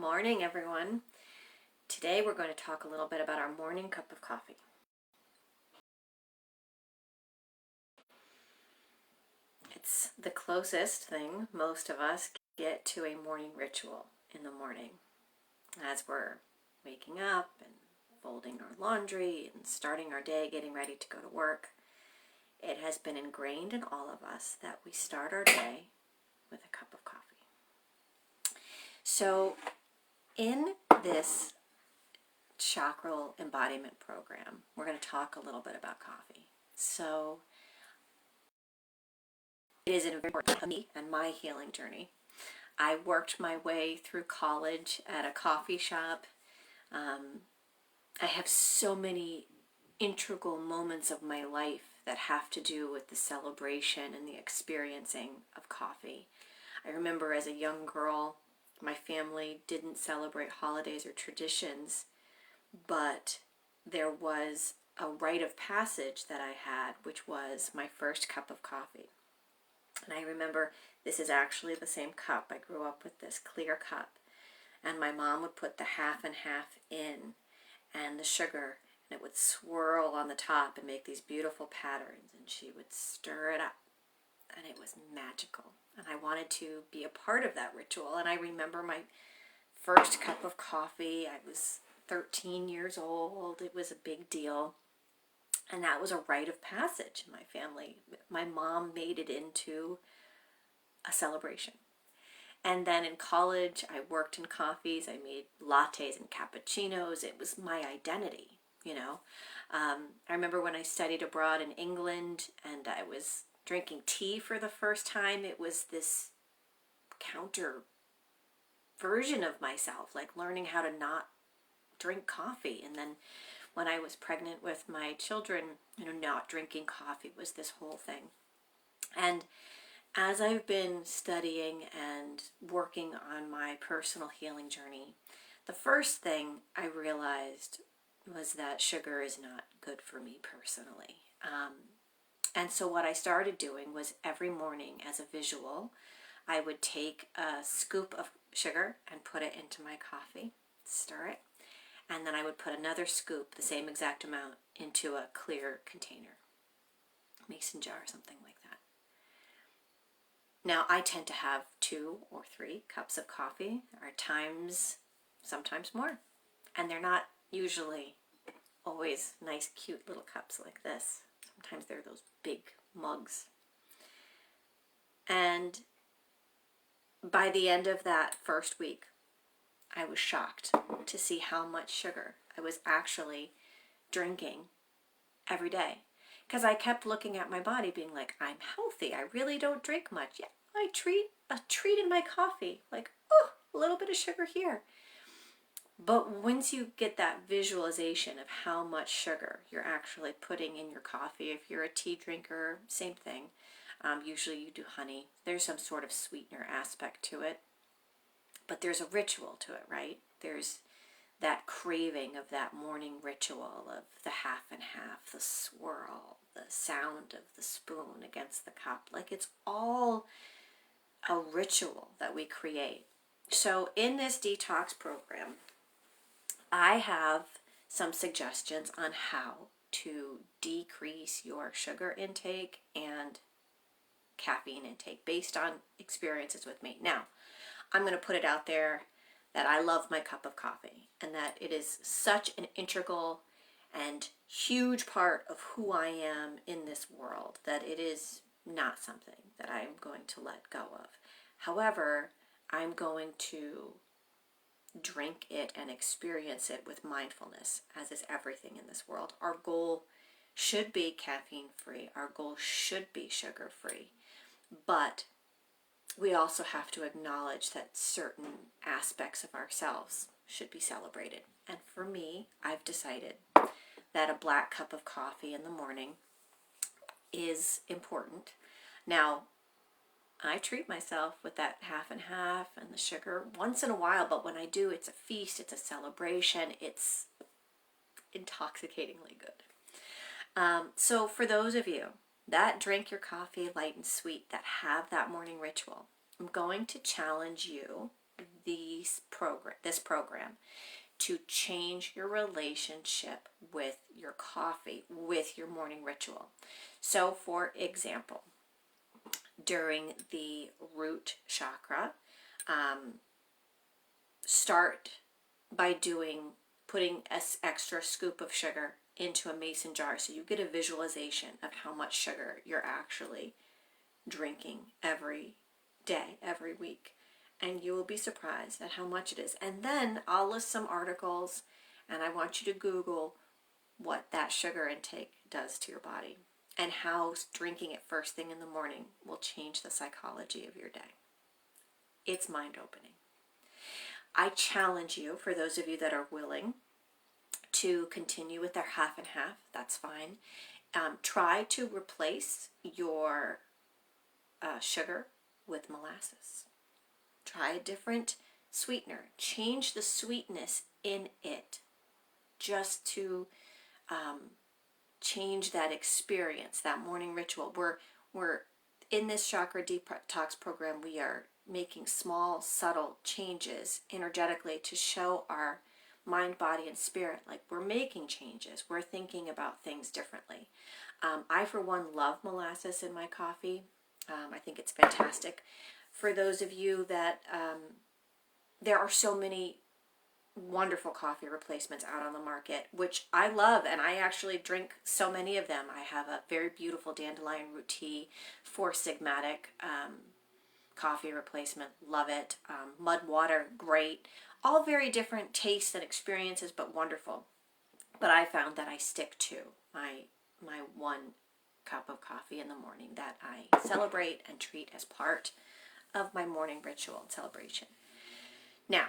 morning, everyone. Today we're going to talk a little bit about our morning cup of coffee. It's the closest thing most of us get to a morning ritual in the morning. As we're waking up and folding our laundry and starting our day, getting ready to go to work, it has been ingrained in all of us that we start our day with a cup of coffee. So in this Chakra Embodiment Program, we're going to talk a little bit about coffee. So it is important to me and my healing journey. I worked my way through college at a coffee shop. I have so many integral moments of my life that have to do with the celebration and the experiencing of coffee. I remember as a young girl, my family didn't celebrate holidays or traditions, but there was a rite of passage that I had, which was my first cup of coffee. And I remember this is actually the same cup. I grew up with this clear cup, and my mom would put the half and half in and the sugar, and it would swirl on the top and make these beautiful patterns, and she would stir it up, and it was magical. And I wanted to be a part of that ritual. And I remember my first cup of coffee. I was 13 years old. It was a big deal. And that was a rite of passage in my family. My mom made it into a celebration. And then in college, I worked in coffees. I made lattes and cappuccinos. It was my identity, you know. I remember when I studied abroad in England and I was drinking tea for the first time. It was this counter version of myself, like learning how to not drink coffee. And then when I was pregnant with my children, not drinking coffee was this whole thing. And as I've been studying and working on my personal healing journey, the first thing I realized was that sugar is not good for me personally. And so what I started doing was every morning as a visual, I would take a scoop of sugar and put it into my coffee, stir it, and then I would put another scoop, the same exact amount, into a clear container, mason jar or something like that. Now, I tend to have 2 or 3 cups of coffee. There are times, sometimes more, and they're not usually always nice, cute little cups like this. Sometimes they're those big mugs. And by the end of that first week, I was shocked to see how much sugar I was actually drinking every day. Because I kept looking at my body being like, I'm healthy. I really don't drink much. Yeah, I treat a treat in my coffee. Like, oh, a little bit of sugar here. But once you get that visualization of how much sugar you're actually putting in your coffee, if you're a tea drinker, same thing. Usually you do honey. There's some sort of sweetener aspect to it. But there's a ritual to it, right? There's that craving of that morning ritual of the half and half, the swirl, the sound of the spoon against the cup. Like it's all a ritual that we create. So in this detox program, I have some suggestions on how to decrease your sugar intake and caffeine intake based on experiences with me. Now, I'm going to put it out there that I love my cup of coffee and that it is such an integral and huge part of who I am in this world that it is not something that I'm going to let go of. However, I'm going to drink it and experience it with mindfulness, as is everything in this world. Our goal should be caffeine-free. Our goal should be sugar-free. But we also have to acknowledge that certain aspects of ourselves should be celebrated. And for me, I've decided that a black cup of coffee in the morning is important. Now, I treat myself with that half and half and the sugar once in a while, but when I do, it's a feast, it's a celebration, it's intoxicatingly good. So for those of you that drink your coffee light and sweet, that have that morning ritual, I'm going to challenge you this program to change your relationship with your coffee, with your morning ritual. So, for example, during the root chakra, start by putting an extra scoop of sugar into a mason jar, so you get a visualization of how much sugar you're actually drinking every day, every week. And you will be surprised at how much it is. And then I'll list some articles, and I want you to Google what that sugar intake does to your body and how drinking it first thing in the morning will change the psychology of your day. It's mind-opening. I challenge you, for those of you that are willing, to continue with their half and half. That's fine. Try to replace your sugar with molasses. Try a different sweetener. Change the sweetness in it just to change that experience, that morning ritual. We're in this chakra detox program, we are making small, subtle changes energetically to show our mind, body, and spirit like we're making changes. We're thinking about things differently. I, for one, love molasses in my coffee. I think it's fantastic. For those of you that, there are so many wonderful coffee replacements out on the market, which I love, and I actually drink so many of them. I have a very beautiful dandelion root tea, Four Sigmatic coffee replacement, love it. Mud water, great. All very different tastes and experiences, but wonderful. But I found that I stick to my 1 cup of coffee in the morning that I celebrate and treat as part of my morning ritual and celebration. Now,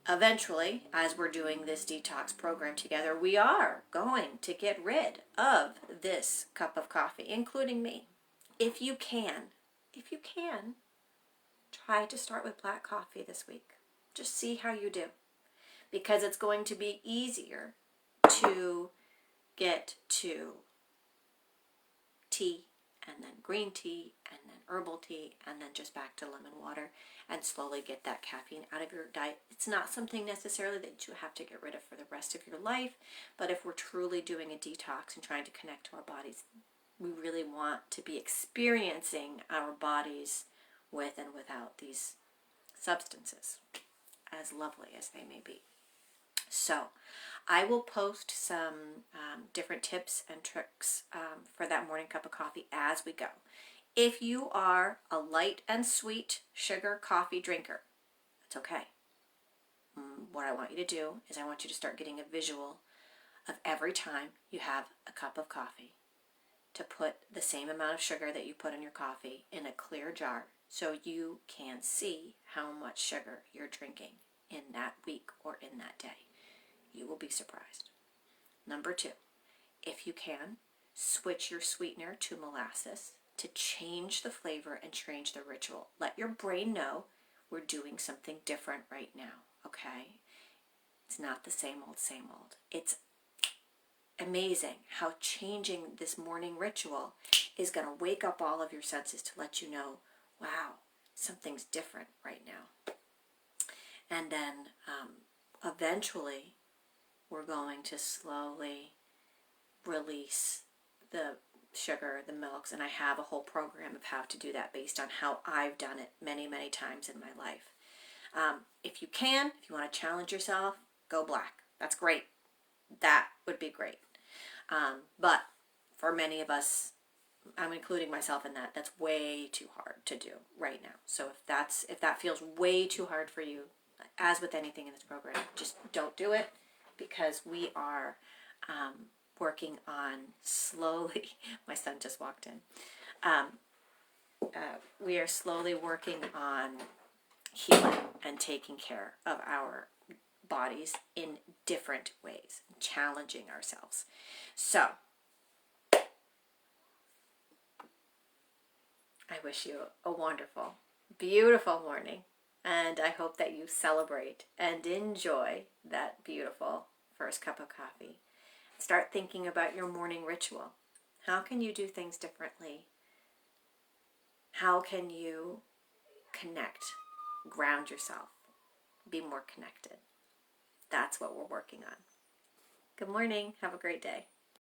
eventually, as we're doing this detox program together, we are going to get rid of this cup of coffee, including me. If you can, try to start with black coffee this week. Just see how you do, because it's going to be easier to get to tea, and then green tea, and then herbal tea, and then just back to lemon water, and slowly get that caffeine out of your diet. It's not something necessarily that you have to get rid of for the rest of your life, but if we're truly doing a detox and trying to connect to our bodies, we really want to be experiencing our bodies with and without these substances, as lovely as they may be. So I will post some different tips and tricks for that morning cup of coffee as we go. If you are a light and sweet sugar coffee drinker, it's okay. What I want you to do is I want you to start getting a visual of every time you have a cup of coffee to put the same amount of sugar that you put in your coffee in a clear jar, so you can see how much sugar you're drinking in that week or in that day. You will be surprised. Number 2, if you can, switch your sweetener to molasses to change the flavor and change the ritual. Let your brain know we're doing something different right now, okay? It's not the same old, same old. It's amazing how changing this morning ritual is going to wake up all of your senses to let you know, wow, something's different right now. And then eventually we're going to slowly release the sugar, the milks, and I have a whole program of how to do that based on how I've done it many, many times in my life. If you want to challenge yourself, go black. That's great. That would be great. But for many of us, I'm including myself in that, that's way too hard to do right now. So if that feels way too hard for you, as with anything in this program, just don't do it, because we are working on slowly. My son just walked in. We are slowly working on healing and taking care of our bodies in different ways, challenging ourselves. So I wish you a wonderful, beautiful morning, and I hope that you celebrate and enjoy that beautiful first cup of coffee. Start thinking about your morning ritual. How can you do things differently? How can you connect, ground yourself be more connected. That's what we're working on. Good morning. Have a great day.